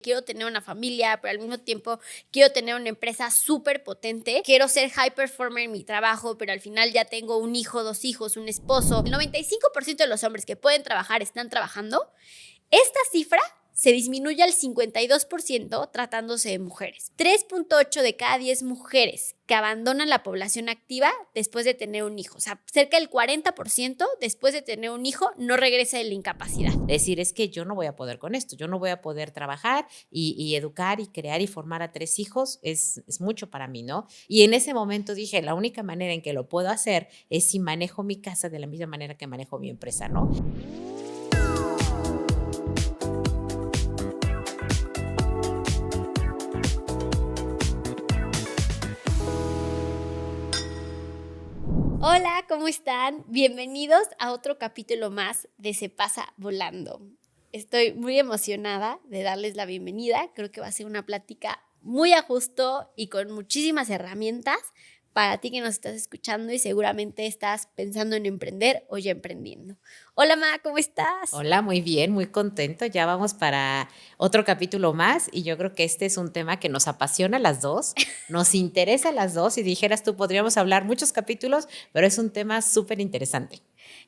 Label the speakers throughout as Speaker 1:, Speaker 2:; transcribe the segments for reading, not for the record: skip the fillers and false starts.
Speaker 1: quiero tener una familia, pero al mismo tiempo quiero tener una empresa súper potente. Quiero ser high performer en mi trabajo, pero al final ya tengo un hijo, 2 hijos, un esposo. El 95% de los hombres que pueden trabajar están trabajando. Esta cifra se disminuye al 52% tratándose de mujeres. 3.8 de cada 10 mujeres que abandonan la población activa después de tener un hijo. O sea, cerca del 40% después de tener un hijo no regresa de la incapacidad.
Speaker 2: Decir, es que yo no voy a poder con esto, yo no voy a poder trabajar y educar y crear y formar a 3 hijos, es mucho para mí, ¿no? Y en ese momento dije, la única manera en que lo puedo hacer es si manejo mi casa de la misma manera que manejo mi empresa, ¿no?
Speaker 1: Hola, ¿cómo están? Bienvenidos a otro capítulo más de Se Pasa Volando. Estoy muy emocionada de darles la bienvenida. Creo que va a ser una plática muy a gusto y con muchísimas herramientas para ti que nos estás escuchando y seguramente estás pensando en emprender o ya emprendiendo. Hola, Ma, ¿cómo estás?
Speaker 2: Hola, muy bien, muy contento. Ya vamos para otro capítulo más y yo creo que este es un tema que nos apasiona a las dos, nos interesa a las dos y dijeras tú, podríamos hablar muchos capítulos, pero es un tema súper interesante.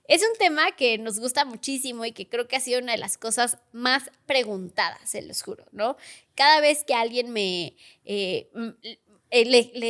Speaker 1: Es un tema que nos gusta muchísimo y que creo que ha sido una de las cosas más preguntadas, se los juro, ¿no? Cada vez que alguien le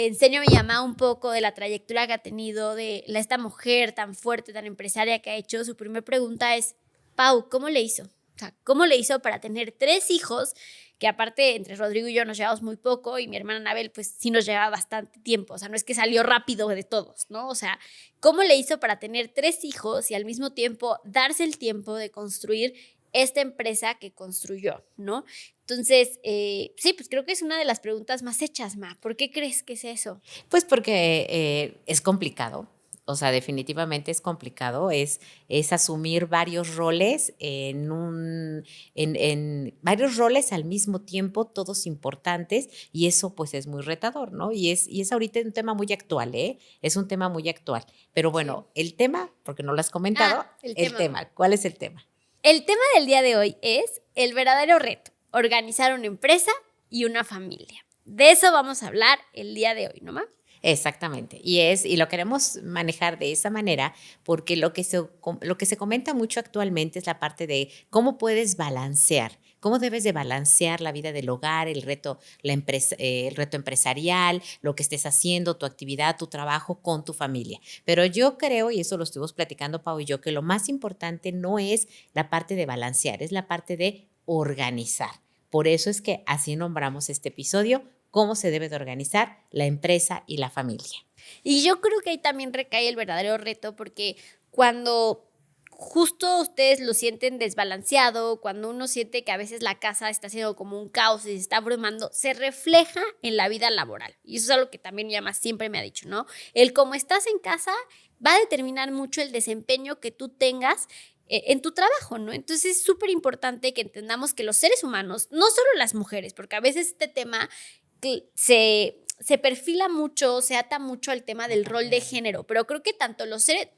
Speaker 1: enseño a mi mamá un poco de la trayectoria que ha tenido, de esta mujer tan fuerte, tan empresaria que ha hecho, su primera pregunta es, Pau, ¿cómo le hizo? O sea, ¿cómo le hizo para tener 3 hijos? Que aparte entre Rodrigo y yo nos llevamos muy poco y mi hermana Anabel pues sí nos llevaba bastante tiempo, o sea, no es que salió rápido de todos, ¿no? O sea, ¿cómo le hizo para tener 3 hijos y al mismo tiempo darse el tiempo de construir esta empresa que construyó, ¿no? Entonces, sí, pues creo que es una de las preguntas más hechas, Ma. ¿Por qué crees que es eso?
Speaker 2: Pues porque es complicado, o sea, definitivamente es complicado, es asumir varios roles en varios roles al mismo tiempo, todos importantes, y eso pues es muy retador, ¿no? Y es ahorita un tema muy actual, ¿eh? Es un tema muy actual. Pero bueno,
Speaker 1: Sí.
Speaker 2: el tema, porque no lo has comentado,
Speaker 1: El
Speaker 2: el
Speaker 1: tema.
Speaker 2: tema, ¿cuál es el tema?
Speaker 1: El tema del día de hoy es el verdadero reto, organizar una empresa y una familia. De eso vamos a hablar el día de hoy, ¿no, Ma?
Speaker 2: Exactamente. Y lo queremos manejar de esa manera porque lo que se comenta mucho actualmente es la parte de cómo puedes balancear, cómo debes de balancear la vida del hogar, el reto empresarial, lo que estés haciendo, tu actividad, tu trabajo con tu familia. Pero yo creo, y eso lo estuvimos platicando Pau y yo, que lo más importante no es la parte de balancear, es la parte de organizar. Por eso es que así nombramos este episodio, cómo se debe de organizar la empresa y la familia.
Speaker 1: Y yo creo que ahí también recae el verdadero reto porque cuando justo ustedes lo sienten desbalanceado, cuando uno siente que a veces la casa está siendo como un caos y se está abrumando, se refleja en la vida laboral. Y eso es algo que también mi mamá siempre me ha dicho, ¿no? El cómo estás en casa va a determinar mucho el desempeño que tú tengas en tu trabajo, ¿no? Entonces es súper importante que entendamos que los seres humanos, no solo las mujeres, porque a veces este tema se perfila mucho, se ata mucho al tema del rol de género, pero creo que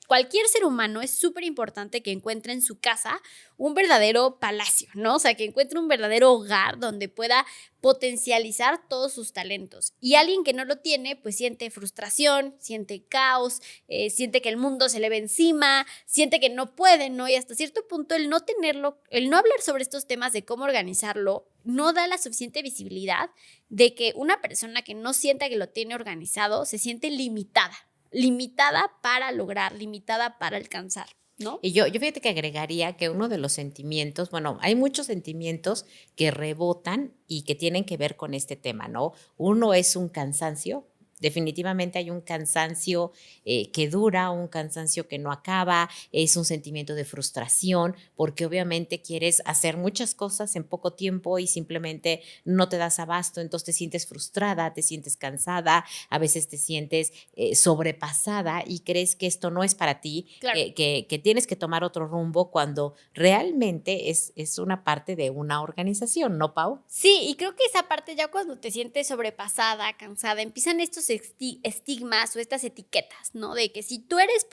Speaker 1: cualquier ser humano es súper importante que encuentre en su casa un verdadero palacio, ¿no? O sea, que encuentre un verdadero hogar donde pueda potencializar todos sus talentos. Y alguien que no lo tiene, pues siente frustración, siente caos, siente que el mundo se le ve encima, siente que no puede, ¿no? Y hasta cierto punto el no tenerlo, el no hablar sobre estos temas de cómo organizarlo, no da la suficiente visibilidad de que una persona que no sienta que lo tiene organizado se siente limitada para lograr, limitada para alcanzar, ¿no?
Speaker 2: Y yo fíjate que agregaría que uno de los sentimientos, bueno, hay muchos sentimientos que rebotan y que tienen que ver con este tema, ¿no? Uno es un cansancio. Definitivamente hay un cansancio que dura, un cansancio que no acaba, es un sentimiento de frustración, porque obviamente quieres hacer muchas cosas en poco tiempo y simplemente no te das abasto, entonces te sientes frustrada, te sientes cansada, a veces te sientes sobrepasada y crees que esto no es para ti,
Speaker 1: Claro.
Speaker 2: que tienes que tomar otro rumbo cuando realmente es una parte de una organización, ¿no, Pau?
Speaker 1: Sí, y creo que esa parte ya cuando te sientes sobrepasada, cansada, empiezan estos estigmas o estas etiquetas, ¿no? De que si tú eres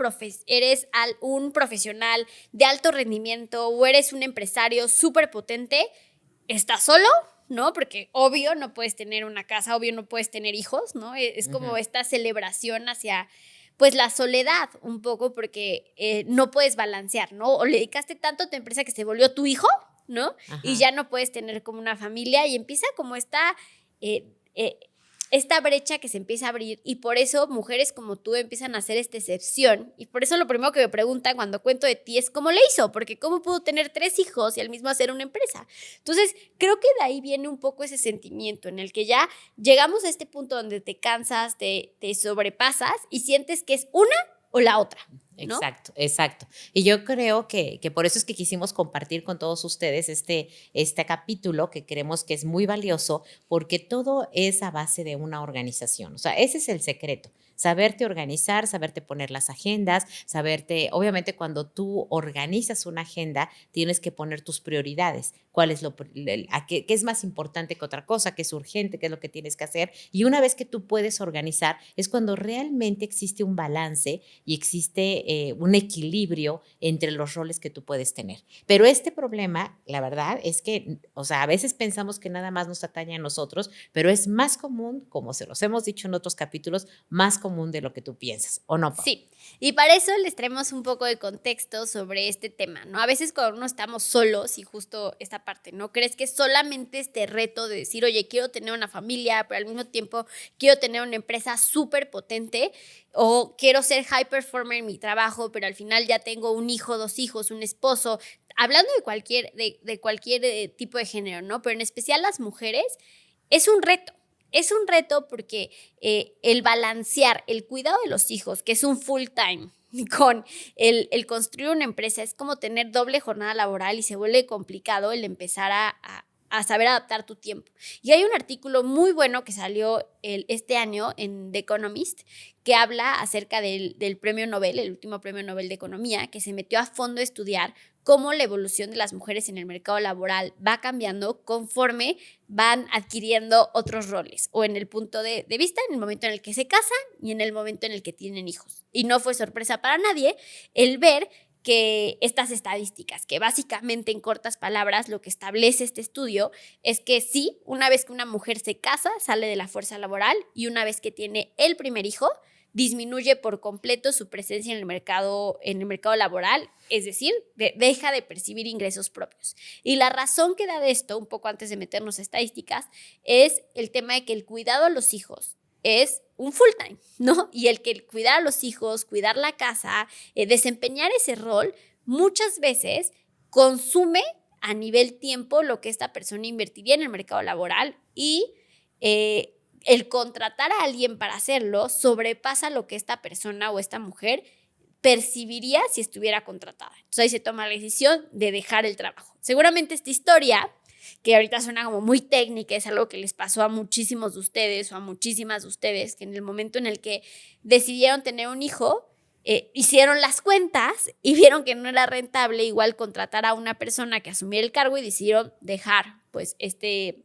Speaker 1: un profesional de alto rendimiento o eres un empresario súper potente, ¿estás solo? ¿no? Porque obvio no puedes tener una casa, obvio no puedes tener hijos, ¿no? Es como esta celebración hacia, pues, la soledad un poco porque no puedes balancear, ¿no? O le dedicaste tanto a tu empresa que se volvió tu hijo, ¿no? Y
Speaker 2: Ajá.
Speaker 1: ya no puedes tener como una familia y empieza como eh, eh, esta brecha que se empieza a abrir y por eso mujeres como tú empiezan a hacer esta excepción y por eso lo primero que me preguntan cuando cuento de ti es ¿cómo le hizo? Porque ¿cómo pudo tener 3 hijos y al mismo hacer una empresa? Entonces creo que de ahí viene un poco ese sentimiento en el que ya llegamos a este punto donde te cansas, te sobrepasas y sientes que es una o la otra, ¿no?
Speaker 2: Exacto, exacto. Y yo creo que por eso es que quisimos compartir con todos ustedes este capítulo que creemos que es muy valioso porque todo es a base de una organización. O sea, ese es el secreto. Saberte organizar, saberte poner las agendas, obviamente cuando tú organizas una agenda, tienes que poner tus prioridades. ¿Cuál es qué es más importante que otra cosa? ¿Qué es urgente? ¿Qué es lo que tienes que hacer? Y una vez que tú puedes organizar, es cuando realmente existe un balance y existe un equilibrio entre los roles que tú puedes tener. Pero este problema, la verdad, es que, o sea, a veces pensamos que nada más nos atañe a nosotros, pero es más común, como se los hemos dicho en otros capítulos, más común de lo que tú piensas, ¿o no, Pau?
Speaker 1: Sí, y para eso les traemos un poco de contexto sobre este tema, ¿no? A veces cuando uno estamos solos y justo esta parte, ¿no? Crees que solamente este reto de decir, oye, quiero tener una familia, pero al mismo tiempo quiero tener una empresa súper potente o quiero ser high performer en mi trabajo, pero al final ya tengo un hijo, 2 hijos, un esposo, hablando de cualquier tipo de género, ¿no? Pero en especial las mujeres, es un reto. Es un reto porque el balancear el cuidado de los hijos, que es un full time, con el construir una empresa, es como tener doble jornada laboral y se vuelve complicado el empezar a saber adaptar tu tiempo. Y hay un artículo muy bueno que salió este año en The Economist que habla acerca del premio Nobel, el último premio Nobel de Economía, que se metió a fondo a estudiar cómo la evolución de las mujeres en el mercado laboral va cambiando conforme van adquiriendo otros roles o en el punto de vista, en el momento en el que se casan y en el momento en el que tienen hijos. Y no fue sorpresa para nadie el ver que estas estadísticas, que básicamente en cortas palabras lo que establece este estudio es que sí, una vez que una mujer se casa, sale de la fuerza laboral y una vez que tiene el primer hijo, disminuye por completo su presencia en el mercado laboral, es decir, deja de percibir ingresos propios. Y la razón que da de esto, un poco antes de meternos a estadísticas, es el tema de que el cuidado a los hijos es un full time, ¿no? Y el que cuidar a los hijos, cuidar la casa, desempeñar ese rol, muchas veces consume a nivel tiempo lo que esta persona invertiría en el mercado laboral y el contratar a alguien para hacerlo sobrepasa lo que esta persona o esta mujer percibiría si estuviera contratada. Entonces ahí se toma la decisión de dejar el trabajo. Seguramente esta historia, que ahorita suena como muy técnica, es algo que les pasó a muchísimos de ustedes o a muchísimas de ustedes, que en el momento en el que decidieron tener un hijo, hicieron las cuentas y vieron que no era rentable igual contratar a una persona que asumiera el cargo y decidieron dejar pues este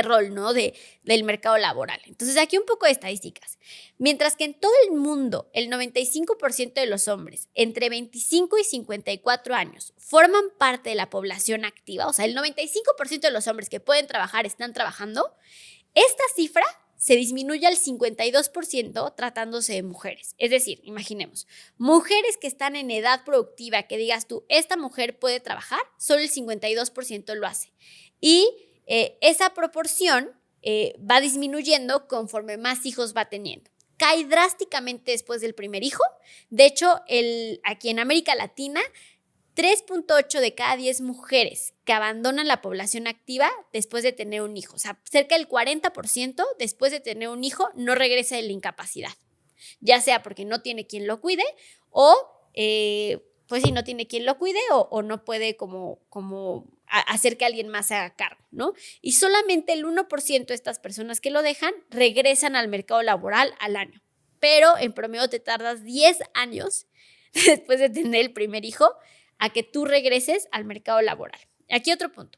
Speaker 1: rol, ¿no? Del mercado laboral. Entonces, aquí un poco de estadísticas. Mientras que en todo el mundo, el 95% de los hombres entre 25 y 54 años forman parte de la población activa, o sea, el 95% de los hombres que pueden trabajar están trabajando, esta cifra se disminuye al 52% tratándose de mujeres. Es decir, imaginemos, mujeres que están en edad productiva, que digas tú, esta mujer puede trabajar, solo el 52% lo hace. Y esa proporción va disminuyendo conforme más hijos va teniendo. Cae drásticamente después del primer hijo. De hecho, aquí en América Latina, 3.8 de cada 10 mujeres que abandonan la población activa después de tener un hijo. O sea, cerca del 40% después de tener un hijo no regresa de la incapacidad. Ya sea porque no tiene quien lo cuide o pues si no tiene quien lo cuide o no puede como hacer que alguien más se haga cargo, ¿no? Y solamente el 1% de estas personas que lo dejan regresan al mercado laboral al año. Pero en promedio te tardas 10 años después de tener el primer hijo a que tú regreses al mercado laboral. Aquí otro punto.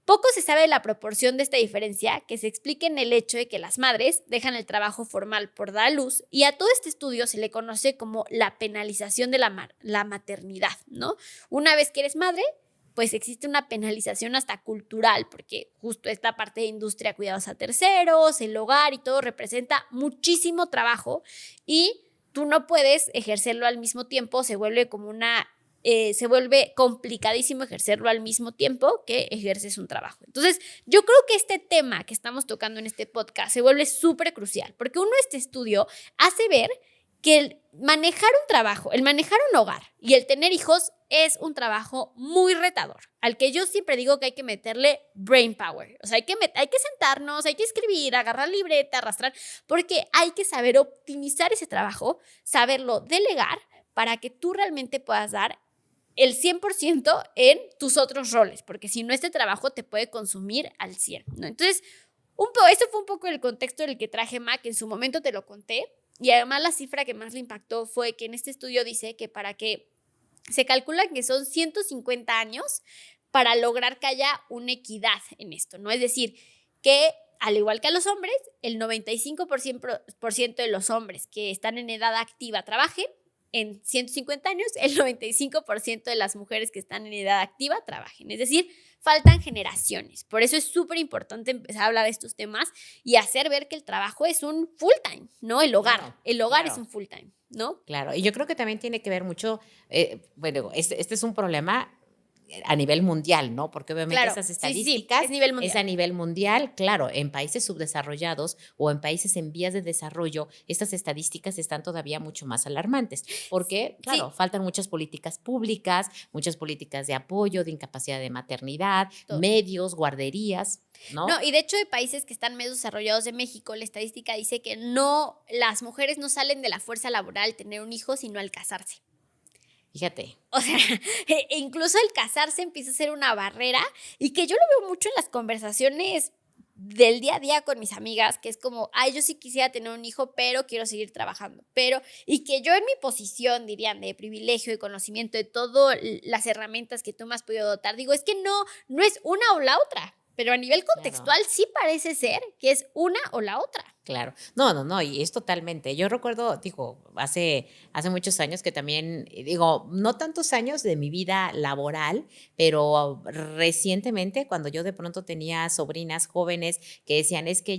Speaker 1: Poco se sabe de la proporción de esta diferencia que se explica en el hecho de que las madres dejan el trabajo formal por dar a luz y a todo este estudio se le conoce como la penalización de la maternidad, ¿no? Una vez que eres madre, pues existe una penalización hasta cultural, porque justo esta parte de industria, cuidados a terceros, el hogar y todo representa muchísimo trabajo y tú no puedes ejercerlo al mismo tiempo, se vuelve se vuelve complicadísimo ejercerlo al mismo tiempo que ejerces un trabajo. Entonces, yo creo que este tema que estamos tocando en este podcast se vuelve súper crucial, porque este estudio hace ver que el manejar un trabajo, el manejar un hogar y el tener hijos es un trabajo muy retador, al que yo siempre digo que hay que meterle brain power. O sea, hay que sentarnos, hay que escribir, agarrar libreta, arrastrar, porque hay que saber optimizar ese trabajo, saberlo delegar para que tú realmente puedas dar el 100% en tus otros roles, porque si no, este trabajo te puede consumir al 100, ¿no? Entonces, eso fue un poco el contexto del que traje, Mac, en su momento te lo conté, y además la cifra que más le impactó fue que en este estudio dice que se calcula que son 150 años para lograr que haya una equidad en esto, ¿no? Es decir, que al igual que a los hombres, el 95% de los hombres que están en edad activa trabajen, en 150 años, el 95% de las mujeres que están en edad activa trabajen. Es decir, faltan generaciones. Por eso es súper importante empezar a hablar de estos temas y hacer ver que el trabajo es un full time, ¿no? El hogar.
Speaker 2: Claro,
Speaker 1: El hogar
Speaker 2: claro.
Speaker 1: es un full time, ¿no?
Speaker 2: Claro, y yo creo que también tiene que ver mucho, bueno, este es un problema a nivel mundial, ¿no? Porque obviamente
Speaker 1: Claro,
Speaker 2: esas
Speaker 1: sí,
Speaker 2: estadísticas
Speaker 1: es nivel
Speaker 2: es
Speaker 1: mundial.
Speaker 2: a nivel mundial, claro, en países subdesarrollados o en países en vías de desarrollo, estas estadísticas están todavía mucho más alarmantes, porque, claro,
Speaker 1: Sí,
Speaker 2: faltan muchas políticas públicas, muchas políticas de apoyo, de incapacidad de maternidad,
Speaker 1: todo.
Speaker 2: medios, guarderías, ¿no?
Speaker 1: No, y de hecho de países que están menos desarrollados de México, la estadística dice que las mujeres no salen de la fuerza laboral al tener un hijo, sino al casarse.
Speaker 2: Fíjate.
Speaker 1: O sea, incluso el casarse empieza a ser una barrera y que yo lo veo mucho en las conversaciones del día a día con mis amigas, que es como, ay, yo sí quisiera tener un hijo, pero quiero seguir trabajando. Y que yo en mi posición, dirían, de privilegio y conocimiento de todas las herramientas que tú me has podido dotar, digo, es que no es una o la otra, pero a nivel
Speaker 2: Claro.
Speaker 1: contextual sí parece ser que es una o la otra.
Speaker 2: Claro. No, no, no, y es totalmente. Yo recuerdo, digo, hace muchos años que también, digo, no tantos años de mi vida laboral, pero recientemente cuando yo de pronto tenía sobrinas jóvenes que decían, es que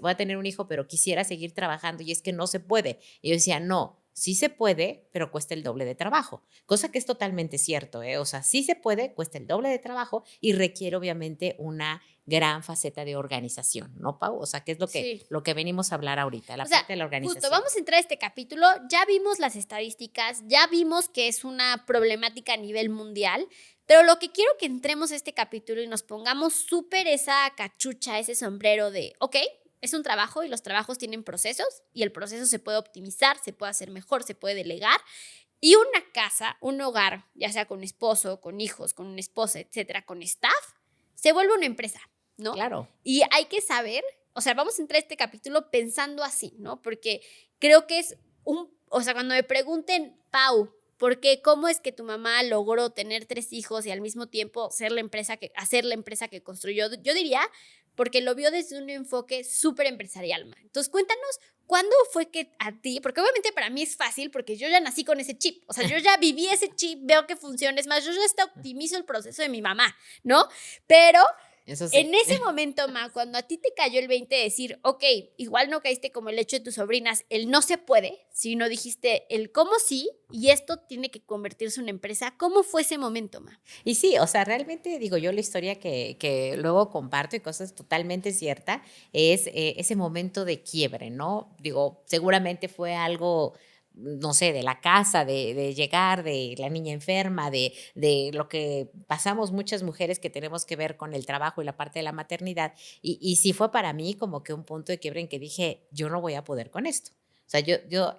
Speaker 2: voy a tener un hijo, pero quisiera seguir trabajando y es que no se puede. Y yo decía, no. Sí se puede, pero cuesta el doble de trabajo, cosa que es totalmente cierto, ¿eh? O sea, sí se puede, cuesta el doble de trabajo y requiere obviamente una gran faceta de organización, ¿no, Pau? O sea, que es
Speaker 1: Sí.
Speaker 2: lo que venimos a hablar ahorita, la
Speaker 1: O sea,
Speaker 2: parte de la
Speaker 1: justo,
Speaker 2: organización.
Speaker 1: vamos a entrar a este capítulo, ya vimos las estadísticas, ya vimos que es una problemática a nivel mundial, pero lo que quiero que entremos a este capítulo y nos pongamos súper esa cachucha, ese sombrero de, ok, es un trabajo y los trabajos tienen procesos y el proceso se puede optimizar, se puede hacer mejor, se puede delegar. Y una casa, un hogar, ya sea con esposo, con hijos, con una esposa, etcétera, con staff, se vuelve una empresa, ¿no?
Speaker 2: Claro,
Speaker 1: Y hay que saber, o sea, vamos a entrar a este capítulo pensando así, ¿no? Porque creo que o sea, cuando me pregunten, Pau, ¿por qué? ¿Cómo es que tu mamá logró tener 3 hijos y al mismo tiempo hacer la empresa que construyó? Yo diría, porque lo vio desde un enfoque súper empresarial, ma. Entonces, cuéntanos, ¿cuándo fue que a ti? Porque obviamente para mí es fácil porque yo ya nací con ese chip. O sea, yo ya viví ese chip, veo que funciona. Es más, yo ya hasta optimizo el proceso de mi mamá, ¿no? Pero
Speaker 2: eso sí.
Speaker 1: en ese momento, Ma, cuando a ti te cayó el 20 de decir, ok, igual no caíste como el hecho de tus sobrinas, el no se puede, sino dijiste el cómo sí, y esto tiene que convertirse en una empresa, ¿cómo fue ese momento, Ma?
Speaker 2: Y sí, o sea, realmente digo yo la historia que luego comparto y cosas totalmente cierta es ese momento de quiebre, ¿no? Digo, seguramente fue algo, no sé, de la casa, de llegar, de la niña enferma, de lo que pasamos muchas mujeres que tenemos que ver con el trabajo y la parte de la maternidad. Y sí fue para mí como que un punto de quiebre en que dije, yo no voy a poder con esto. O sea,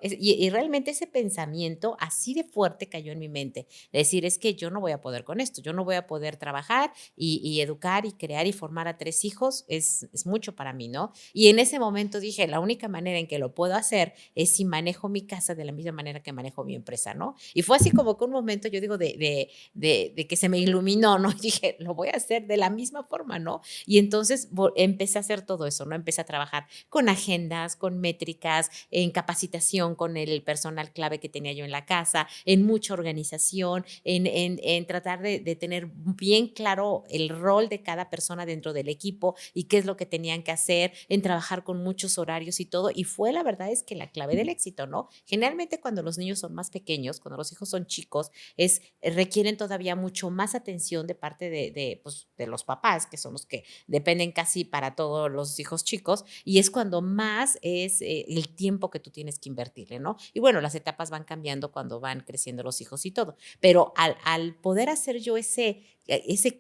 Speaker 2: y realmente ese pensamiento así de fuerte cayó en mi mente, de decir, es que yo no voy a poder con esto, yo no voy a poder trabajar y educar y crear y formar a 3 hijos, es mucho para mí, ¿no? Y en ese momento dije, la única manera en que lo puedo hacer es si manejo mi casa de la misma manera que manejo mi empresa, ¿no? Y fue así como que un momento, yo digo, de que se me iluminó, ¿no? Y dije, lo voy a hacer de la misma forma, ¿no? Y entonces empecé a hacer todo eso, ¿no? Empecé a trabajar con agendas, con métricas, en capacitación con el personal clave que tenía yo en la casa, en mucha organización, en tratar de tener bien claro el rol de cada persona dentro del equipo y qué es lo que tenían que hacer, en trabajar con muchos horarios y todo. Y fue, la verdad es que la clave del éxito, ¿no? Generalmente cuando los niños son más pequeños, cuando los hijos son chicos, requieren todavía mucho más atención de parte pues, de los papás, que son los que dependen casi para todos los hijos chicos, y es cuando más es el tiempo que tú tienes que invertirle, ¿no? Y bueno, las etapas van cambiando cuando van creciendo los hijos y todo, pero al poder hacer yo ese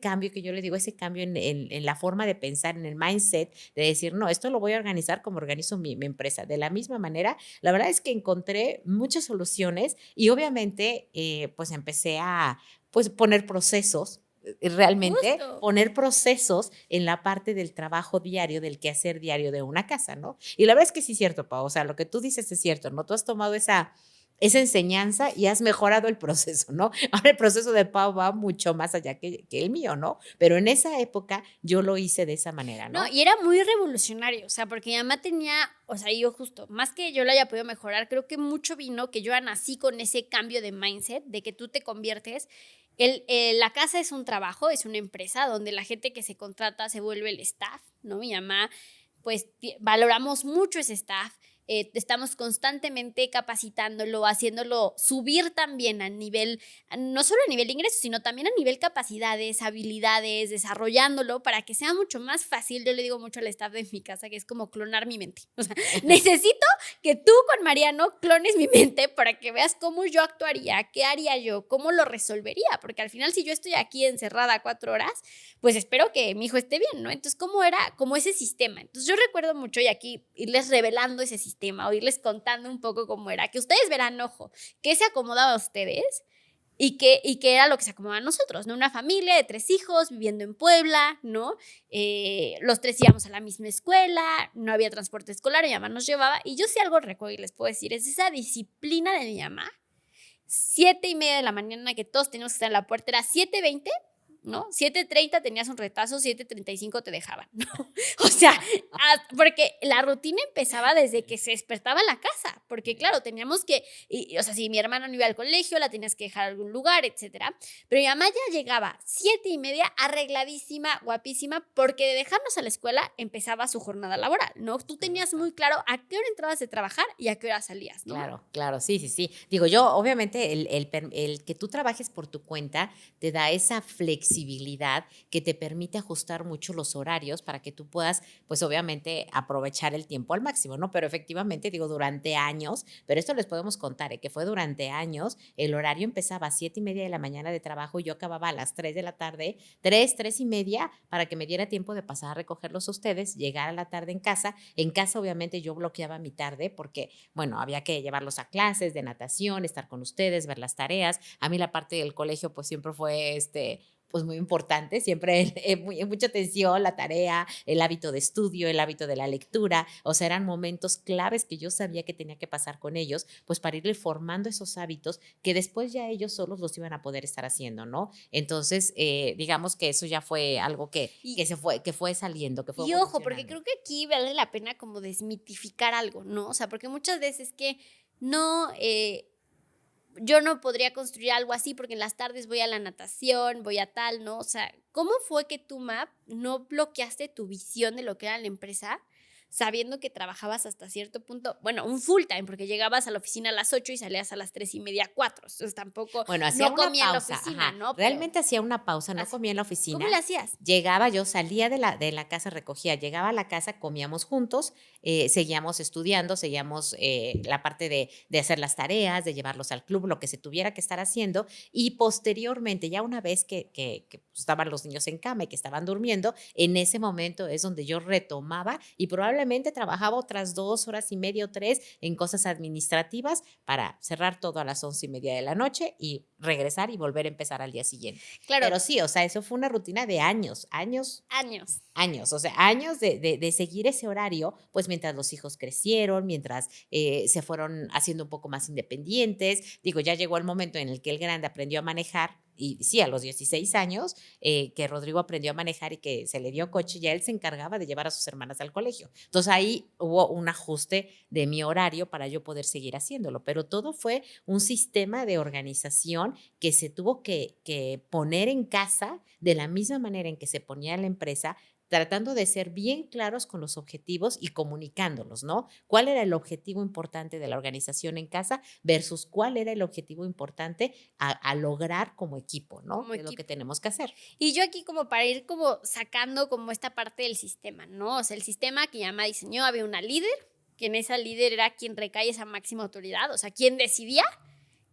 Speaker 2: cambio que yo le digo, ese cambio en la forma de pensar, en el mindset, de decir, no, esto lo voy a organizar como organizo mi empresa. De la misma manera, la verdad es que encontré muchas soluciones y obviamente pues empecé a pues, poner procesos, realmente
Speaker 1: Justo.
Speaker 2: poner procesos en la parte del trabajo diario, del quehacer diario de una casa, ¿no? Y la verdad es que sí es cierto, Pau, o sea, lo que tú dices es cierto, ¿no? Tú has tomado esa enseñanza y has mejorado el proceso, ¿no? Ahora el proceso de Pau va mucho más allá que el mío, ¿no? Pero en esa época yo lo hice de esa manera,
Speaker 1: No,
Speaker 2: ¿no?
Speaker 1: y era muy revolucionario, o sea, porque mi mamá tenía, o sea, yo justo, más que yo lo haya podido mejorar, creo que mucho vino que yo ya nací con ese cambio de mindset, de que tú te conviertes, la casa es un trabajo, es una empresa donde la gente que se contrata se vuelve el staff, ¿no? Mi mamá, pues valoramos mucho ese staff, estamos constantemente capacitándolo, haciéndolo subir también a nivel, no solo a nivel de ingresos, sino también a nivel capacidades, habilidades, desarrollándolo para que sea mucho más fácil. Yo le digo mucho al staff de mi casa que es como clonar mi mente. O sea, necesito que tú con Mariano clones mi mente para que veas cómo yo actuaría, qué haría yo, cómo lo resolvería, porque al final si yo estoy aquí encerrada 4 horas, pues espero que mi hijo esté bien, ¿no? Entonces, ¿cómo era? Como ese sistema. Entonces, yo recuerdo mucho y aquí irles revelando ese sistema o irles contando un poco cómo era, que ustedes verán, ojo, qué se acomodaba a ustedes y qué era lo que se acomodaba a nosotros, ¿no? Una familia de 3 hijos viviendo en Puebla, ¿no? Los 3 íbamos a la misma escuela, no había transporte escolar, mi mamá nos llevaba y yo sí algo recuerdo y les puedo decir, es esa disciplina de mi mamá. 7:30 de la mañana que todos teníamos que estar en la puerta, era 7:20, ¿no? 7:30 tenías un retazo, 7:35 te dejaban, ¿no? O sea, porque la rutina empezaba desde que se despertaba la casa, porque claro, teníamos que, o sea, si mi hermana no iba al colegio, la tenías que dejar a algún lugar, etcétera. Pero mi mamá ya llegaba 7:30 arregladísima, guapísima, porque de dejarnos a la escuela empezaba su jornada laboral, ¿no? Tú tenías muy claro a qué hora entrabas de trabajar y a qué hora salías, ¿no?
Speaker 2: Claro, claro, sí, sí, sí. Digo, yo, obviamente, el que tú trabajes por tu cuenta te da esa flexibilidad que te permite ajustar mucho los horarios para que tú puedas, pues, obviamente, aprovechar el tiempo al máximo, ¿no? Pero efectivamente, digo, durante años, pero esto les podemos contar, que fue durante años, el horario empezaba a 7:30 de la mañana de trabajo y yo acababa a las 3 de la tarde, 3:30, para que me diera tiempo de pasar a recogerlos a ustedes, llegar a la tarde en casa. En casa, obviamente, yo bloqueaba mi tarde porque, bueno, había que llevarlos a clases de natación, estar con ustedes, ver las tareas. A mí la parte del colegio pues siempre fue pues muy importante, siempre mucha atención, la tarea, el hábito de estudio, el hábito de la lectura, o sea, eran momentos claves que yo sabía que tenía que pasar con ellos, pues para irle formando esos hábitos que después ya ellos solos los iban a poder estar haciendo, ¿no? Entonces, digamos que eso ya fue algo
Speaker 1: Y,
Speaker 2: que fue saliendo, que fue
Speaker 1: y ojo, porque
Speaker 2: evolucionando.
Speaker 1: creo que aquí vale la pena como desmitificar algo, ¿no? O sea, porque muchas veces que no, yo no podría construir algo así porque en las tardes voy a la natación, voy a tal, ¿no? O sea, ¿cómo fue que tú, Map, no bloqueaste tu visión de lo que era la empresa sabiendo que trabajabas hasta cierto punto? Bueno, un full time, porque llegabas a la oficina a las 8 y salías a las 3:30, 4. Entonces tampoco,
Speaker 2: Bueno, hacía
Speaker 1: no
Speaker 2: una
Speaker 1: comía en la
Speaker 2: pausa,
Speaker 1: oficina,
Speaker 2: ajá.
Speaker 1: ¿no? Pero,
Speaker 2: Realmente hacía una pausa, no
Speaker 1: así,
Speaker 2: comía en la
Speaker 1: ¿cómo le
Speaker 2: oficina.
Speaker 1: hacías?
Speaker 2: Llegaba, yo salía de la casa, recogía, llegaba a la casa, comíamos juntos, seguíamos estudiando, seguíamos la parte de hacer las tareas, de llevarlos al club, lo que se tuviera que estar haciendo. Y posteriormente, ya una vez que pues, estaban los niños en cama y que estaban durmiendo, en ese momento es donde yo retomaba y probablemente trabajaba otras 2 horas y media o 3 en cosas administrativas para cerrar todo a las 11:30 de la noche y regresar y volver a empezar al día siguiente.
Speaker 1: Claro,
Speaker 2: Pero sí, o sea, eso fue una rutina de años, años,
Speaker 1: años.
Speaker 2: años, o sea, años de seguir ese horario, pues mientras los hijos crecieron, mientras se fueron haciendo un poco más independientes. Digo, ya llegó el momento en el que el grande aprendió a manejar, y sí, a los 16 años, que Rodrigo aprendió a manejar y que se le dio coche, ya él se encargaba de llevar a sus hermanas al colegio. Entonces ahí hubo un ajuste de mi horario para yo poder seguir haciéndolo, pero todo fue un sistema de organización que se tuvo que poner en casa de la misma manera en que se ponía en la empresa, tratando de ser bien claros con los objetivos y comunicándolos, ¿no? ¿Cuál era el objetivo importante de la organización en casa versus cuál era el objetivo importante a lograr como equipo, ¿no?
Speaker 1: Como
Speaker 2: Es lo que
Speaker 1: equipo.
Speaker 2: tenemos que hacer.
Speaker 1: Y yo aquí como para ir como sacando como esta parte del sistema, ¿no? O sea, el sistema que Yama diseñó, había una líder, que en esa líder era quien recae esa máxima autoridad, o sea, quien decidía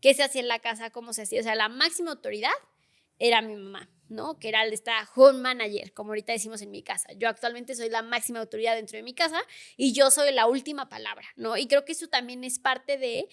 Speaker 1: qué se hacía en la casa, cómo se hacía. O sea, la máxima autoridad era mi mamá, ¿no? Que era esta home manager, como ahorita decimos en mi casa. Yo actualmente soy la máxima autoridad dentro de mi casa y yo soy la última palabra, ¿no? Y creo que eso también es parte de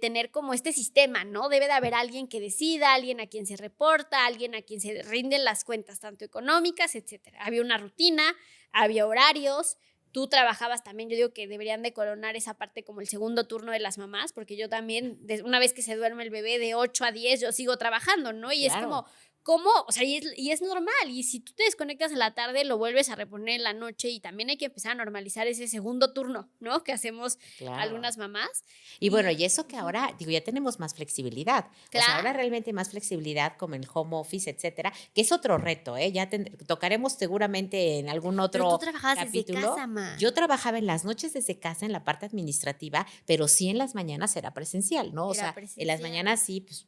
Speaker 1: tener como este sistema, ¿no? Debe de haber alguien que decida, alguien a quien se reporta, alguien a quien se rinden las cuentas, tanto económicas, etcétera. Había una rutina, había horarios. Tú trabajabas también, yo digo que deberían de coronar esa parte como el segundo turno de las mamás, porque yo también, una vez que se duerme el bebé de 8 a 10, yo sigo trabajando, ¿no? Y es
Speaker 2: Claro.
Speaker 1: como, ¿cómo? O sea, y es normal, y si tú te desconectas en la tarde, lo vuelves a reponer en la noche, y también hay que empezar a normalizar ese segundo turno, ¿no? Que hacemos
Speaker 2: Claro.
Speaker 1: algunas mamás.
Speaker 2: Y bueno, y eso que ahora, digo, ya tenemos más flexibilidad. O sea, ahora
Speaker 1: Claro.
Speaker 2: realmente hay más flexibilidad como en home office, etcétera, que es otro reto, ¿eh? Ya tocaremos seguramente en algún
Speaker 1: Pero tú
Speaker 2: otro
Speaker 1: trabajabas desde
Speaker 2: capítulo.
Speaker 1: casa, ma.
Speaker 2: Yo trabajaba en las noches desde casa en la parte administrativa, pero sí en las mañanas era presencial, ¿no? O
Speaker 1: Era
Speaker 2: sea, en las
Speaker 1: presencial.
Speaker 2: mañanas sí, pues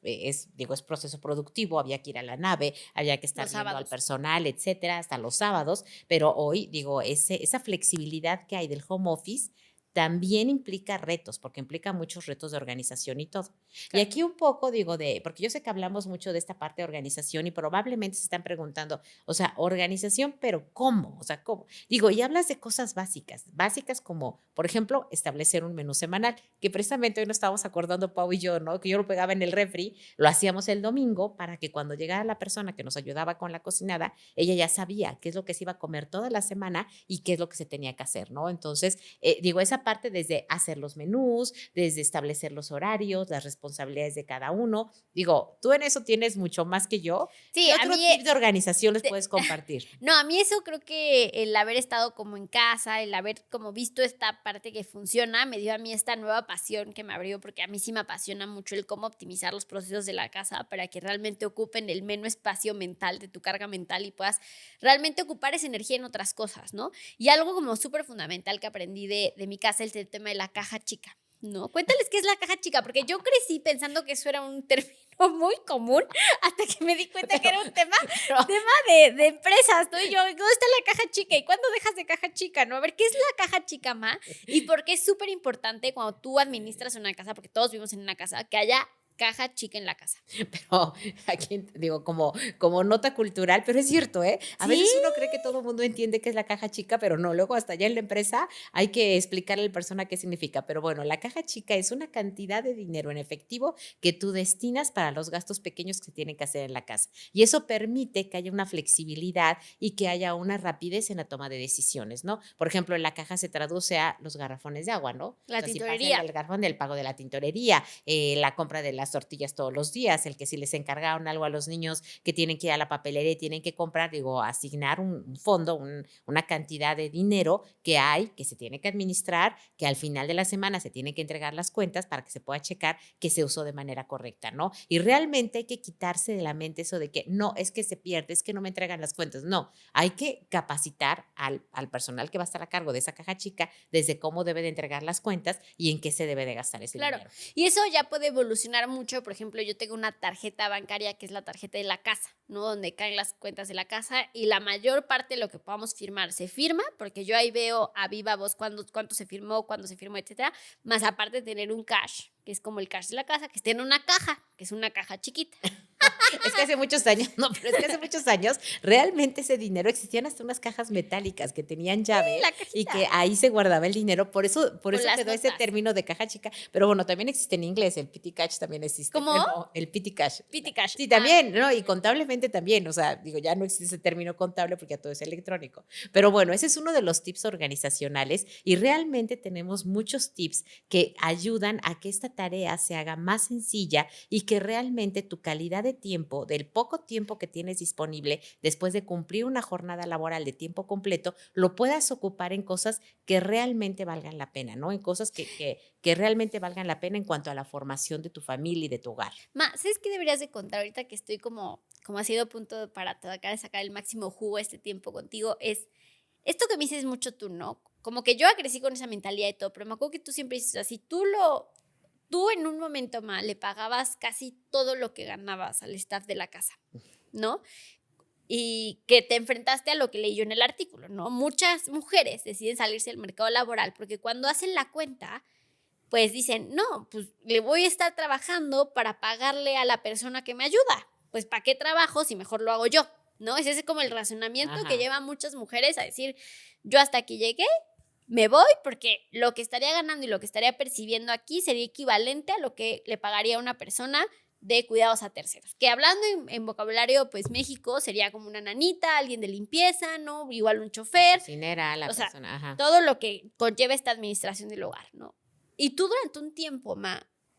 Speaker 2: digo, es proceso productivo, había que ir a la nave, había que estar
Speaker 1: Los
Speaker 2: viendo al
Speaker 1: sábados.
Speaker 2: personal, etcétera, hasta los sábados, pero hoy, digo, esa flexibilidad que hay del home office también implica retos, porque implica muchos retos de organización y todo. Y
Speaker 1: Claro.
Speaker 2: aquí un poco digo porque yo sé que hablamos mucho de esta parte de organización y probablemente se están preguntando, o sea, organización, pero ¿cómo? O sea, ¿cómo? Digo, y hablas de cosas básicas como, por ejemplo, establecer un menú semanal, que precisamente hoy nos estábamos acordando, Pau y yo, ¿no? Que yo lo pegaba en el refri, lo hacíamos el domingo para que cuando llegara la persona que nos ayudaba con la cocinada, ella ya sabía qué es lo que se iba a comer toda la semana y qué es lo que se tenía que hacer, ¿no? Entonces, digo, esa parte desde hacer los menús, desde establecer los horarios, las responsabilidades de cada uno. Digo, tú en eso tienes mucho más que yo.
Speaker 1: Sí,
Speaker 2: ¿Qué
Speaker 1: a
Speaker 2: otro
Speaker 1: mí
Speaker 2: tip de organización les puedes compartir?
Speaker 1: no, a mí eso creo que el haber estado como en casa, el haber como visto esta parte que funciona, me dio a mí esta nueva pasión que me abrió, porque a mí sí me apasiona mucho el cómo optimizar los procesos de la casa para que realmente ocupen el menos espacio mental de tu carga mental y puedas realmente ocupar esa energía en otras cosas, ¿no? Y algo como súper fundamental que aprendí de mi casa es el tema de la caja chica. No, cuéntales qué es la caja chica, porque yo crecí pensando que eso era un término muy común hasta que me di cuenta que era un tema
Speaker 2: Pero,
Speaker 1: de empresas, ¿no? Y yo, ¿dónde está la caja chica? ¿Y cuándo dejas de caja chica? ¿No? A ver, ¿qué es la caja chica, ma? Y por qué es súper importante cuando tú administras una casa, porque todos vivimos en una casa, que haya caja chica en la casa.
Speaker 2: pero aquí digo, como nota cultural, pero es cierto, ¿eh? A
Speaker 1: Sí,
Speaker 2: veces uno cree que todo el mundo entiende qué es la caja chica, pero no, luego hasta allá en la empresa hay que explicarle a la persona qué significa. Pero bueno, la caja chica es una cantidad de dinero en efectivo que tú destinas para los gastos pequeños que se tienen que hacer en la casa. Y eso permite que haya una flexibilidad y que haya una rapidez en la toma de decisiones, ¿no? Por ejemplo, en la caja se traduce a los garrafones de agua, ¿no? O
Speaker 1: la
Speaker 2: sea, si pasa
Speaker 1: tintorería.
Speaker 2: el garrafón del pago de la tintorería, la compra de las tortillas todos los días, el que si les encargaron algo a los niños que tienen que ir a la papelería y tienen que comprar, digo, asignar un fondo, una cantidad de dinero que hay, que se tiene que administrar, que al final de la semana se tienen que entregar las cuentas para que se pueda checar que se usó de manera correcta, ¿no? Y realmente hay que quitarse de la mente eso de que no, es que se pierde, es que no me entregan las cuentas. No, hay que capacitar al personal que va a estar a cargo de esa caja chica desde cómo debe de entregar las cuentas y en qué se debe de gastar ese
Speaker 1: Claro,
Speaker 2: dinero.
Speaker 1: y eso ya puede evolucionar mucho. Por ejemplo, yo tengo una tarjeta bancaria que es la tarjeta de la casa, ¿no? Donde caen las cuentas de la casa y la mayor parte de lo que podamos firmar se firma, porque yo ahí veo a viva voz cuánto se firmó, cuándo se firmó, etcétera. Más aparte de tener un cash, que es como el cash de la casa, que está en una caja, que es una caja chiquita.
Speaker 2: Es que hace muchos años, no, pero es que hace muchos años realmente ese dinero existían hasta unas cajas metálicas que tenían llave
Speaker 1: La
Speaker 2: y
Speaker 1: cajita
Speaker 2: que ahí se guardaba el dinero, por
Speaker 1: con
Speaker 2: eso
Speaker 1: las
Speaker 2: quedó ese
Speaker 1: notas.
Speaker 2: término de caja chica, pero bueno, también existe en inglés, el petty cash también existe,
Speaker 1: ¿Cómo?
Speaker 2: pero el petty cash.
Speaker 1: Petty cash.
Speaker 2: Sí,
Speaker 1: Ah,
Speaker 2: también, ¿no? Y contablemente también, o sea, digo, ya no existe ese término contable porque ya todo es electrónico. Pero bueno, ese es uno de los tips organizacionales y realmente tenemos muchos tips que ayudan a que esta tarea se haga más sencilla y que realmente tu calidad de tiempo, del poco tiempo que tienes disponible después de cumplir una jornada laboral de tiempo completo, lo puedas ocupar en cosas que realmente valgan la pena, ¿no? En cosas que realmente valgan la pena en cuanto a la formación de tu familia y de tu hogar.
Speaker 1: ¿Sabes qué deberías de contar ahorita que estoy como ha sido punto para tratar de sacar el máximo jugo este tiempo contigo? Es esto que me dices mucho tú, ¿no? Como que yo crecí con esa mentalidad y todo, pero me acuerdo que tú siempre dices así, tú en un momento mal le pagabas casi todo lo que ganabas al staff de la casa, ¿no? Y que te enfrentaste a lo que leí yo en el artículo, ¿no? Muchas mujeres deciden salirse del mercado laboral porque cuando hacen la cuenta, pues dicen, no, pues le voy a estar trabajando para pagarle a la persona que me ayuda. Pues ¿para qué trabajo si mejor lo hago yo? ¿No? Ese es como el razonamiento que
Speaker 2: Ajá.
Speaker 1: lleva a muchas mujeres a decir, yo hasta aquí llegué, me voy porque lo que estaría ganando y lo que estaría percibiendo aquí sería equivalente a lo que le pagaría a una persona de cuidados a terceros. Que hablando en vocabulario, pues México sería como una nanita, alguien de limpieza, ¿no? Igual un
Speaker 2: La
Speaker 1: chofer,
Speaker 2: cocinera, la
Speaker 1: o sea,
Speaker 2: persona, ajá.
Speaker 1: todo lo que conlleva esta administración del hogar, ¿no? Y tú durante un tiempo,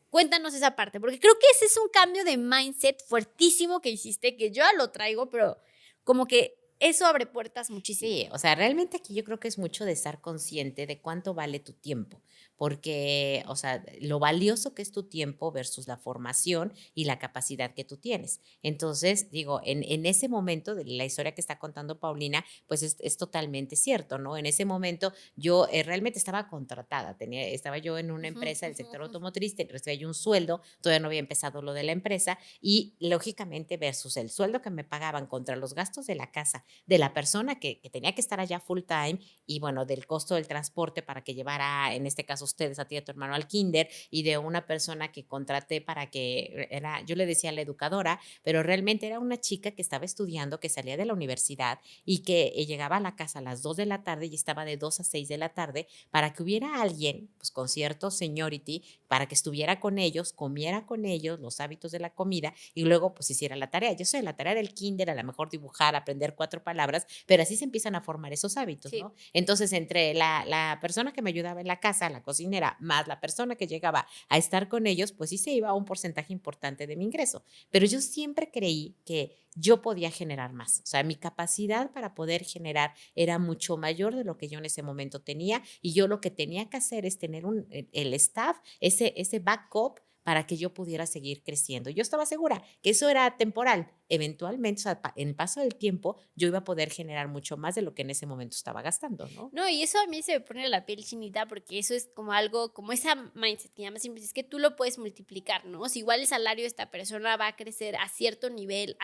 Speaker 1: cuéntanos esa parte, porque creo que ese es un cambio de mindset fuertísimo que hiciste, que yo ya lo traigo, pero como que eso abre puertas muchísimo.
Speaker 2: Sí, o sea, realmente aquí yo creo que es mucho de estar consciente de cuánto vale tu tiempo, porque, o sea, lo valioso que es tu tiempo versus la formación y la capacidad que tú tienes. Entonces, digo, en ese momento de la historia que está contando Paulina, pues es totalmente cierto, ¿no? En ese momento yo realmente estaba contratada, estaba yo en una
Speaker 1: Ujú,
Speaker 2: empresa del
Speaker 1: ujú,
Speaker 2: sector
Speaker 1: ujú.
Speaker 2: automotriz, recibía yo un sueldo, todavía no había empezado lo de la empresa y lógicamente versus el sueldo que me pagaban contra los gastos de la casa de la persona que tenía que estar allá full time y bueno, del costo del transporte para que llevara, en este caso ustedes, a ti y a tu hermano al kinder y de una persona que contraté para que era, yo le decía la educadora, pero realmente era una chica que estaba estudiando, que salía de la universidad y que llegaba a la casa a las 2 de la tarde y estaba de 2 a 6 de la tarde para que hubiera alguien pues con cierto seniority para que estuviera con ellos, comiera con ellos los hábitos de la comida y luego pues hiciera la tarea. Yo sé, la tarea del kinder, a lo mejor dibujar, aprender 4 palabras, pero así se empiezan a formar esos hábitos,
Speaker 1: Sí.
Speaker 2: ¿no? Entonces, entre la persona que me ayudaba en la casa, la cocinera, más la persona que llegaba a estar con ellos, pues sí se iba a un porcentaje importante de mi ingreso. Pero yo siempre creí que yo podía generar más. O sea, mi capacidad para poder generar era mucho mayor de lo que yo en ese momento tenía y yo lo que tenía que hacer es tener el staff, ese backup para que yo pudiera seguir creciendo. Yo estaba segura que eso era temporal. Eventualmente, o sea, en el paso del tiempo, yo iba a poder generar mucho más de lo que en ese momento estaba gastando, ¿no?
Speaker 1: No, y eso a mí se me pone la piel chinita porque eso es como algo, como esa mindset que llamas siempre, es que tú lo puedes multiplicar, ¿no? Si igual el salario de esta persona va a crecer a cierto nivel,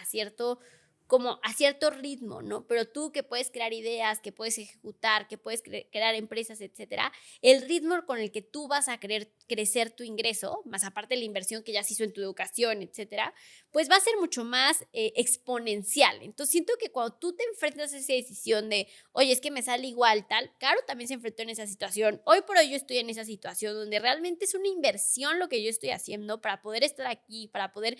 Speaker 1: como a cierto ritmo, ¿no? Pero tú que puedes crear ideas, que puedes ejecutar, que puedes crear empresas, etcétera, el ritmo con el que tú vas a querer crecer tu ingreso, más aparte de la inversión que ya se hizo en tu educación, etcétera, pues va a ser mucho más exponencial. Entonces siento que cuando tú te enfrentas a esa decisión de oye, es que me sale igual, tal. Caro también se enfrentó en esa situación. Hoy por hoy yo estoy en esa situación donde realmente es una inversión lo que yo estoy haciendo para poder estar aquí, para poder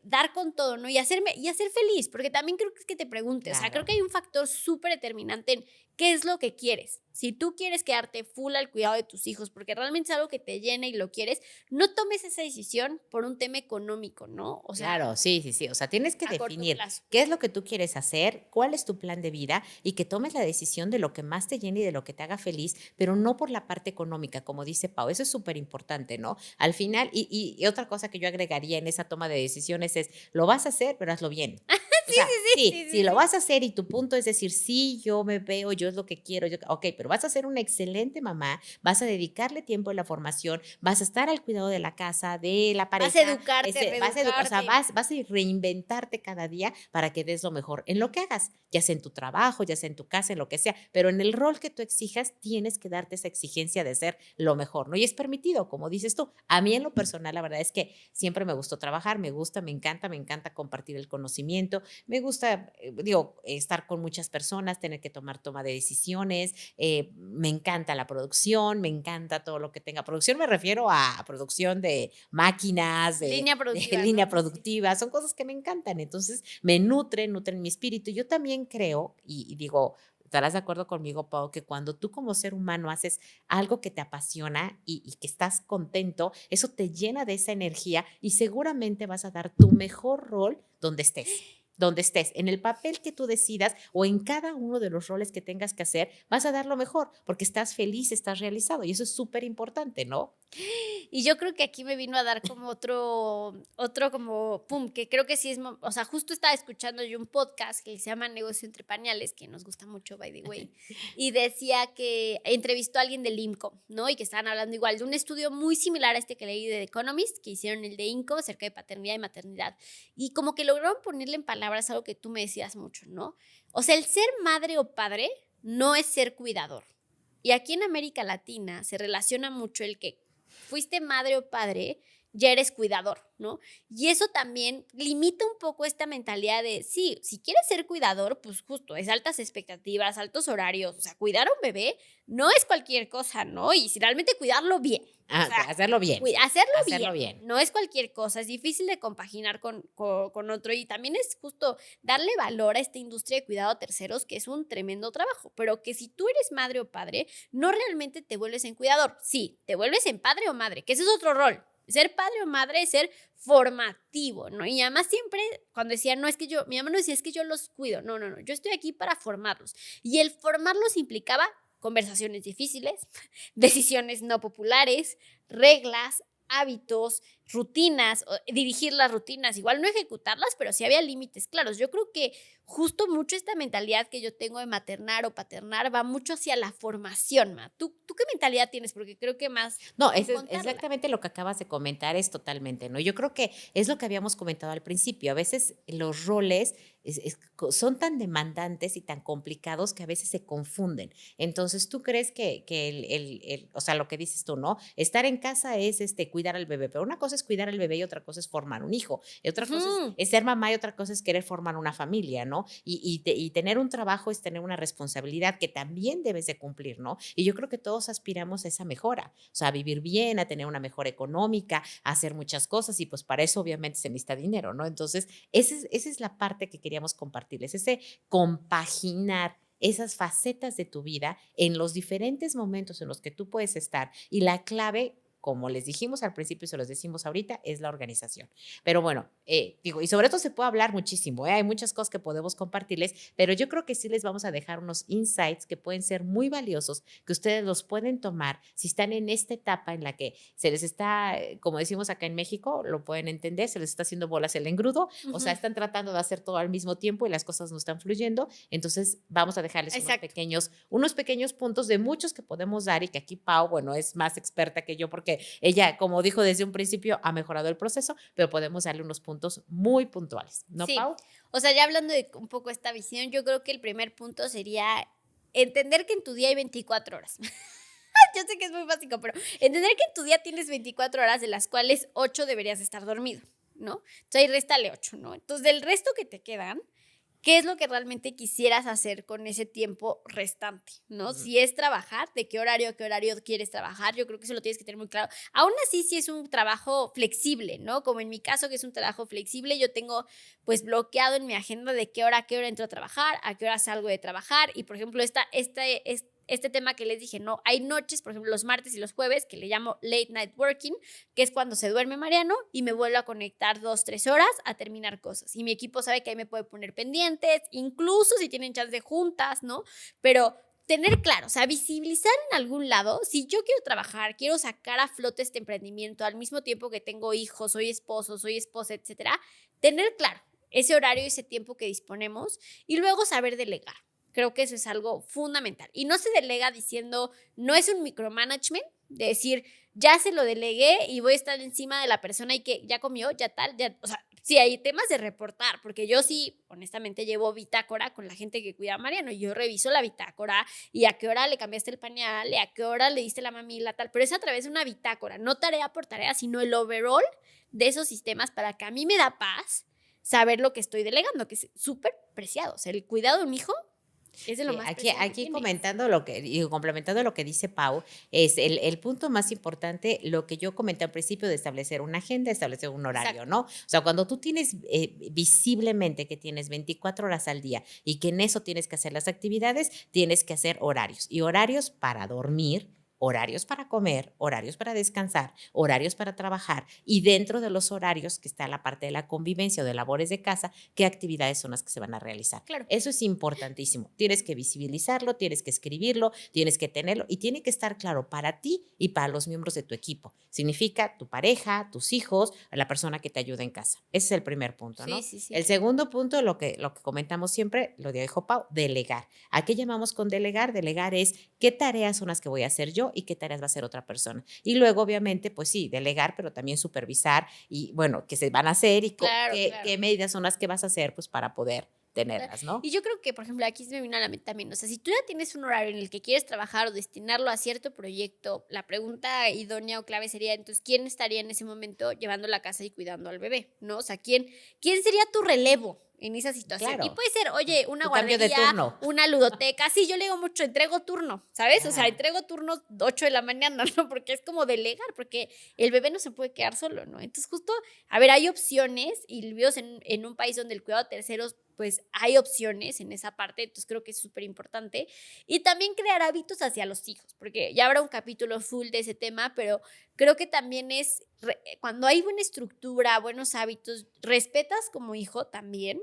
Speaker 1: dar con todo, ¿no? Y hacer feliz, porque también creo que es que te pregunte, o sea, creo
Speaker 2: Claro.
Speaker 1: que hay un factor súper determinante en qué es lo que quieres. Si tú quieres quedarte full al cuidado de tus hijos, porque realmente es algo que te llena y lo quieres, no tomes esa decisión por un tema económico, ¿no? O sea,
Speaker 2: Claro, sí, sí, sí. O sea, tienes que
Speaker 1: a corto
Speaker 2: definir
Speaker 1: plazo.
Speaker 2: qué es lo que tú quieres hacer, cuál es tu plan de vida y que tomes la decisión de lo que más te llene y de lo que te haga feliz, pero no por la parte económica, como dice Pau. Eso es súper importante, ¿no? Al final, y otra cosa que yo agregaría en esa toma de decisiones es, lo vas a hacer, pero hazlo bien. O
Speaker 1: Sí,
Speaker 2: sea,
Speaker 1: sí, sí,
Speaker 2: sí,
Speaker 1: sí,
Speaker 2: si
Speaker 1: sí,
Speaker 2: lo
Speaker 1: sí.
Speaker 2: vas a hacer y tu punto es decir, sí, yo me veo, yo es lo que quiero, ok, pero vas a ser una excelente mamá, vas a dedicarle tiempo a la formación, vas a estar al cuidado de la casa, de la
Speaker 1: Vas a
Speaker 2: pareja,
Speaker 1: educarte,
Speaker 2: o sea,
Speaker 1: reeducarte.
Speaker 2: vas a reinventarte cada día para que des lo mejor en lo que hagas, ya sea en tu trabajo, ya sea en tu casa, en lo que sea, pero en el rol que tú exijas, tienes que darte esa exigencia de ser lo mejor, ¿no? Y es permitido, como dices tú. A mí en lo personal, la verdad es que siempre me gustó trabajar, me gusta, me encanta compartir el conocimiento, me gusta, digo, estar con muchas personas, tener que toma de decisiones, me encanta la producción, me encanta todo lo que tenga producción, me refiero a producción de máquinas,
Speaker 1: Línea
Speaker 2: de
Speaker 1: productiva, ¿no?
Speaker 2: línea
Speaker 1: Sí, sí.
Speaker 2: productiva, son cosas que me encantan, entonces me nutren mi espíritu. Yo también creo, y digo, estarás de acuerdo conmigo, Pau, que cuando tú como ser humano haces algo que te apasiona y que estás contento, eso te llena de esa energía y seguramente vas a dar tu mejor rol donde estés, en el papel que tú decidas o en cada uno de los roles que tengas que hacer, vas a dar lo mejor porque estás feliz, estás realizado y eso es súper importante, ¿no?
Speaker 1: Y yo creo que aquí me vino a dar como otro como, pum, que creo que sí es, o sea, justo estaba escuchando yo un podcast que se llama Negocio entre Pañales, que nos gusta mucho, by the way, y decía que entrevistó a alguien del INCO, ¿no? Y que estaban hablando igual de un estudio muy similar a este que leí de The Economist, que hicieron el de INCO acerca de paternidad y maternidad. Y como que lograron ponerle en palabras algo que tú me decías mucho, ¿no? O sea, el ser madre o padre no es ser cuidador. Y aquí en América Latina se relaciona mucho el que fuiste madre o padre, ya eres cuidador, ¿no? Y eso también limita un poco esta mentalidad de, sí, si quieres ser cuidador, pues justo, es altas expectativas, altos horarios, o sea, cuidar a un bebé no es cualquier cosa, ¿no? Y si realmente cuidarlo bien, o sea,
Speaker 2: Hacerlo bien.
Speaker 1: hacerlo bien, no es cualquier cosa, es difícil de compaginar con otro y también es justo darle valor a esta industria de cuidado a terceros, que es un tremendo trabajo, pero que si tú eres madre o padre, no realmente te vuelves en cuidador, sí, te vuelves en padre o madre, que ese es otro rol. Ser padre o madre es ser formativo, ¿no? Y además siempre cuando decía, no, es que mi mamá no decía, es que yo los cuido. No, yo estoy aquí para formarlos. Y el formarlos implicaba conversaciones difíciles, decisiones no populares, reglas, hábitos, rutinas, dirigir las rutinas, igual no ejecutarlas, pero sí había límites claros. Yo creo que justo mucho esta mentalidad que yo tengo de maternar o paternar va mucho hacia la formación, Ma. ¿Tú qué mentalidad tienes? Porque creo que más
Speaker 2: No,
Speaker 1: sin
Speaker 2: es
Speaker 1: contarla.
Speaker 2: exactamente lo que acabas de comentar, es totalmente, ¿no? Yo creo que es lo que habíamos comentado al principio. A veces los roles son tan demandantes y tan complicados que a veces se confunden. Entonces, tú crees que o sea, lo que dices tú, ¿no? Estar en casa es cuidar al bebé, pero una cosa es cuidar al bebé y otra cosa es formar un hijo. Y otra cosa es ser mamá y otra cosa es querer formar una familia, ¿no? Y tener un trabajo es tener una responsabilidad que también debes de cumplir, ¿no? Y yo creo que todos aspiramos a esa mejora, o sea, a vivir bien, a tener una mejora económica, a hacer muchas cosas y pues para eso obviamente se necesita dinero, ¿no? Entonces, esa es la parte que queríamos compartirles, ese compaginar esas facetas de tu vida en los diferentes momentos en los que tú puedes estar y la clave, como les dijimos al principio y se los decimos ahorita, es la organización. Pero bueno, digo, y sobre esto se puede hablar muchísimo, hay muchas cosas que podemos compartirles, pero yo creo que sí les vamos a dejar unos insights que pueden ser muy valiosos, que ustedes los pueden tomar si están en esta etapa en la que se les está, como decimos acá en México, lo pueden entender, se les está haciendo bolas el engrudo, o sea, están tratando de hacer todo al mismo tiempo y las cosas no están fluyendo, entonces vamos a dejarles unos pequeños puntos de muchos que podemos dar y que aquí Pau, bueno, es más experta que yo porque ella, como dijo desde un principio, ha mejorado el proceso, pero podemos darle unos puntos muy puntuales, ¿no,
Speaker 1: Sí.
Speaker 2: Pau?
Speaker 1: O sea, ya hablando de un poco esta visión, yo creo que el primer punto sería entender que en tu día hay 24 horas. Yo sé que es muy básico, pero entender que en tu día tienes 24 horas, de las cuales 8 deberías estar dormido, ¿no? Entonces ahí réstale 8, ¿no? Entonces, del resto que te quedan, ¿qué es lo que realmente quisieras hacer con ese tiempo restante, ¿no? Si es trabajar, ¿de qué horario a qué horario quieres trabajar? Yo creo que eso lo tienes que tener muy claro. Aún así, si es un trabajo flexible, ¿no? Como en mi caso, que es un trabajo flexible, yo tengo pues bloqueado en mi agenda de qué hora a qué hora entro a trabajar, a qué hora salgo de trabajar y, por ejemplo, este tema que les dije, ¿no? Hay noches, por ejemplo, los martes y los jueves, que le llamo late night working, que es cuando se duerme Mariano y me vuelvo a conectar 2-3 horas a terminar cosas. Y mi equipo sabe que ahí me puede poner pendientes, incluso si tienen chance de juntas, ¿no? Pero tener claro, o sea, visibilizar en algún lado, si yo quiero trabajar, quiero sacar a flote este emprendimiento al mismo tiempo que tengo hijos, soy esposo, soy esposa, etcétera, tener claro ese horario y ese tiempo que disponemos y luego saber delegar. Creo que eso es algo fundamental. Y no se delega diciendo, no es un micromanagement, de decir, ya se lo delegué y voy a estar encima de la persona y que ya comió, ya tal, ya, o sea, sí hay temas de reportar, porque yo sí, honestamente, llevo bitácora con la gente que cuida a Mariano y yo reviso la bitácora y a qué hora le cambiaste el pañal y a qué hora le diste la mamila, tal, pero es a través de una bitácora, no tarea por tarea, sino el overall de esos sistemas para que a mí me da paz saber lo que estoy delegando, que es súper preciado. O sea, el cuidado de un hijo Es de lo más
Speaker 2: Aquí,
Speaker 1: preciado que
Speaker 2: aquí
Speaker 1: tienes.
Speaker 2: comentando lo que, y complementando lo que dice Pau, es el punto más importante, lo que yo comenté al principio de establecer una agenda, establecer un horario,
Speaker 1: Exacto.
Speaker 2: ¿no? O sea, cuando tú tienes visiblemente que tienes 24 horas al día y que en eso tienes que hacer las actividades, tienes que hacer horarios y horarios para dormir, horarios para comer, horarios para descansar, horarios para trabajar y dentro de los horarios que está la parte de la convivencia o de labores de casa, qué actividades son las que se van a realizar.
Speaker 1: Claro.
Speaker 2: Eso es importantísimo. Tienes que visibilizarlo, tienes que escribirlo, tienes que tenerlo y tiene que estar claro para ti y para los miembros de tu equipo. Significa tu pareja, tus hijos, la persona que te ayuda en casa. Ese es el primer punto, ¿no?
Speaker 1: Sí.
Speaker 2: El segundo punto, lo que comentamos siempre, lo dijo Pau, delegar. ¿A qué llamamos con delegar? Delegar es qué tareas son las que voy a hacer yo y qué tareas va a hacer otra persona. Y luego, obviamente, pues sí, delegar, pero también supervisar y, bueno, qué se van a hacer y
Speaker 1: Claro,
Speaker 2: qué,
Speaker 1: claro.
Speaker 2: qué medidas son las que vas a hacer, pues, para poder
Speaker 1: Claro.
Speaker 2: tenerlas, ¿no?
Speaker 1: Y yo creo que, por ejemplo, aquí se me vino a la mente también, o sea, si tú ya tienes un horario en el que quieres trabajar o destinarlo a cierto proyecto, la pregunta idónea o clave sería, entonces, ¿quién estaría en ese momento llevando la casa y cuidando al bebé? ¿No? O sea, ¿quién sería tu relevo en esa situación? Y
Speaker 2: Claro,
Speaker 1: puede ser, oye, una
Speaker 2: tu cambio de
Speaker 1: guardería,
Speaker 2: turno.
Speaker 1: una ludoteca. Sí, yo le digo mucho, entrego turno, ¿sabes? O sea,
Speaker 2: Ajá.
Speaker 1: entrego turnos 8 de la mañana, ¿no? Porque es como delegar, porque el bebé no se puede quedar solo, ¿no? Entonces, justo, a ver, hay opciones y vivimos en un país donde el cuidado de terceros pues hay opciones en esa parte, entonces creo que es súper importante. Y también crear hábitos hacia los hijos, porque ya habrá un capítulo full de ese tema, pero creo que también es, cuando hay buena estructura, buenos hábitos, respetas como hijo también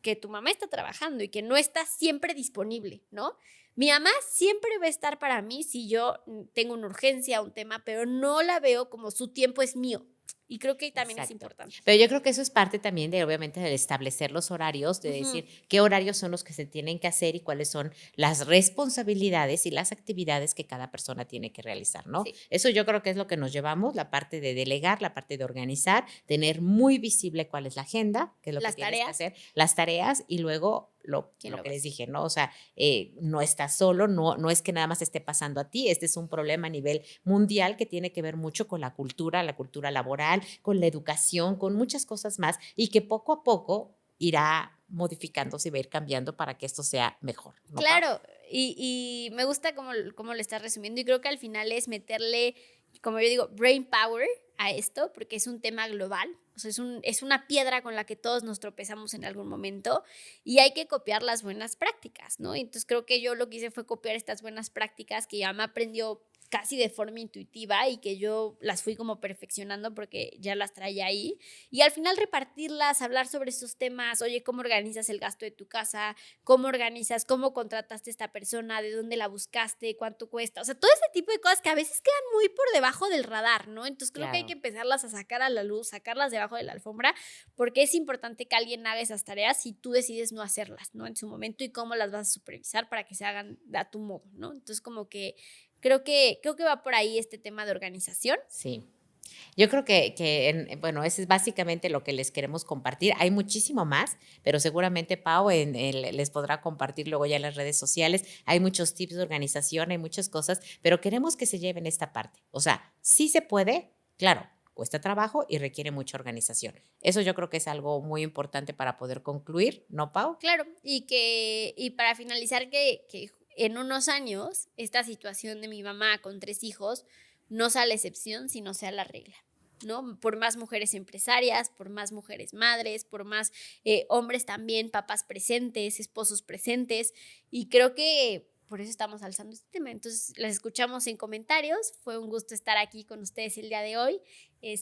Speaker 1: que tu mamá está trabajando y que no está siempre disponible, ¿no? Mi mamá siempre va a estar para mí si yo tengo una urgencia, un tema, pero no la veo como su tiempo es mío. Y creo que también es
Speaker 2: Exacto.
Speaker 1: importante.
Speaker 2: Pero yo creo que eso es parte también de, obviamente, de establecer los horarios, de
Speaker 1: Ujú.
Speaker 2: decir qué horarios son los que se tienen que hacer y cuáles son las responsabilidades y las actividades que cada persona tiene que realizar, ¿no?
Speaker 1: Sí.
Speaker 2: Eso yo creo que es lo que nos llevamos, la parte de delegar, la parte de organizar, tener muy visible cuál es la agenda, qué es lo que
Speaker 1: Las
Speaker 2: tienes que
Speaker 1: tareas,
Speaker 2: hacer, las tareas y luego
Speaker 1: ¿quién
Speaker 2: lo
Speaker 1: lo
Speaker 2: que
Speaker 1: va a
Speaker 2: les
Speaker 1: hacer?
Speaker 2: dije, ¿no? O sea, no estás solo, no es que nada más esté pasando a ti, este es un problema a nivel mundial que tiene que ver mucho con la cultura laboral, con la educación, con muchas cosas más y que poco a poco irá modificándose y va a ir cambiando para que esto sea mejor, ¿no, Pau?
Speaker 1: Claro, y me gusta cómo lo estás resumiendo, y creo que al final es meterle, como yo digo, brain power a esto, porque es un tema global, o sea, es una piedra con la que todos nos tropezamos en algún momento, y hay que copiar las buenas prácticas, ¿no? Entonces, creo que yo lo que hice fue copiar estas buenas prácticas que ya me aprendió casi de forma intuitiva y que yo las fui como perfeccionando porque ya las traía ahí, y al final repartirlas, hablar sobre estos temas, oye, ¿cómo organizas el gasto de tu casa? ¿Cómo organizas? ¿Cómo contrataste a esta persona? ¿De dónde la buscaste? ¿Cuánto cuesta? O sea, todo ese tipo de cosas que a veces quedan muy por debajo del radar, ¿no? Entonces creo que hay que
Speaker 2: Claro.
Speaker 1: empezarlas a sacar a la luz, sacarlas debajo de la alfombra, porque es importante que alguien haga esas tareas si tú decides no hacerlas, ¿no? En su momento y cómo las vas a supervisar para que se hagan a tu modo, ¿no? Entonces como que creo que va por ahí este tema de organización.
Speaker 2: Sí. Yo creo que bueno, ese es básicamente lo que les queremos compartir. Hay muchísimo más, pero seguramente Pau les podrá compartir luego ya en las redes sociales. Hay muchos tips de organización, hay muchas cosas, pero queremos que se lleven esta parte. O sea, sí se puede, claro, cuesta trabajo y requiere mucha organización. Eso yo creo que es algo muy importante para poder concluir, ¿no, Pau?
Speaker 1: Claro, y para finalizar, que en unos años esta situación de mi mamá con 3 hijos no sea la excepción, sino sea la regla, ¿no? Por más mujeres empresarias, por más mujeres madres, por más hombres también, papás presentes, esposos presentes, y creo que por eso estamos alzando este tema. Entonces, las escuchamos en comentarios. Fue un gusto estar aquí con ustedes el día de hoy.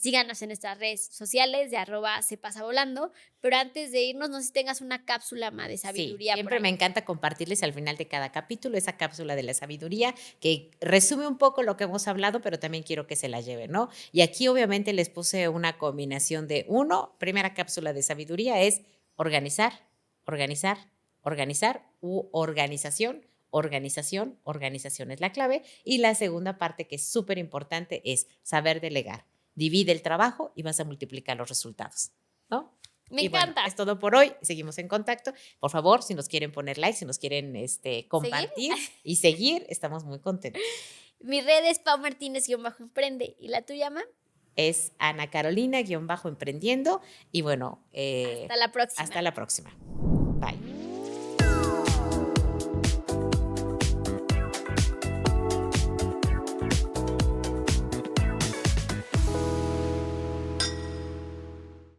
Speaker 1: Síganos en nuestras redes sociales de @sepasavolando. Pero antes de irnos, no sé si tengas una cápsula más de
Speaker 2: Sí,
Speaker 1: sabiduría por
Speaker 2: siempre me
Speaker 1: ahí.
Speaker 2: encanta compartirles al final de cada capítulo esa cápsula de la sabiduría que resume un poco lo que hemos hablado, pero también quiero que se la lleven, ¿no? Y aquí obviamente les puse una combinación de primera cápsula de sabiduría es organizar, organizar, organizar u organización. Organización, organización es la clave. Y la segunda parte que es súper importante es saber delegar. Divide el trabajo y vas a multiplicar los resultados, ¿no?
Speaker 1: Me
Speaker 2: Y bueno,
Speaker 1: encanta.
Speaker 2: es todo por hoy. Seguimos en contacto. Por favor, si nos quieren poner like, si nos quieren
Speaker 1: ¿Seguir?
Speaker 2: compartir y seguir, estamos muy contentos.
Speaker 1: Mi red es Pau Martínez-emprende. ¿Y la tuya, Ma?
Speaker 2: Es Ana Carolina-emprendiendo. Y bueno,
Speaker 1: Hasta la próxima.
Speaker 2: hasta la próxima.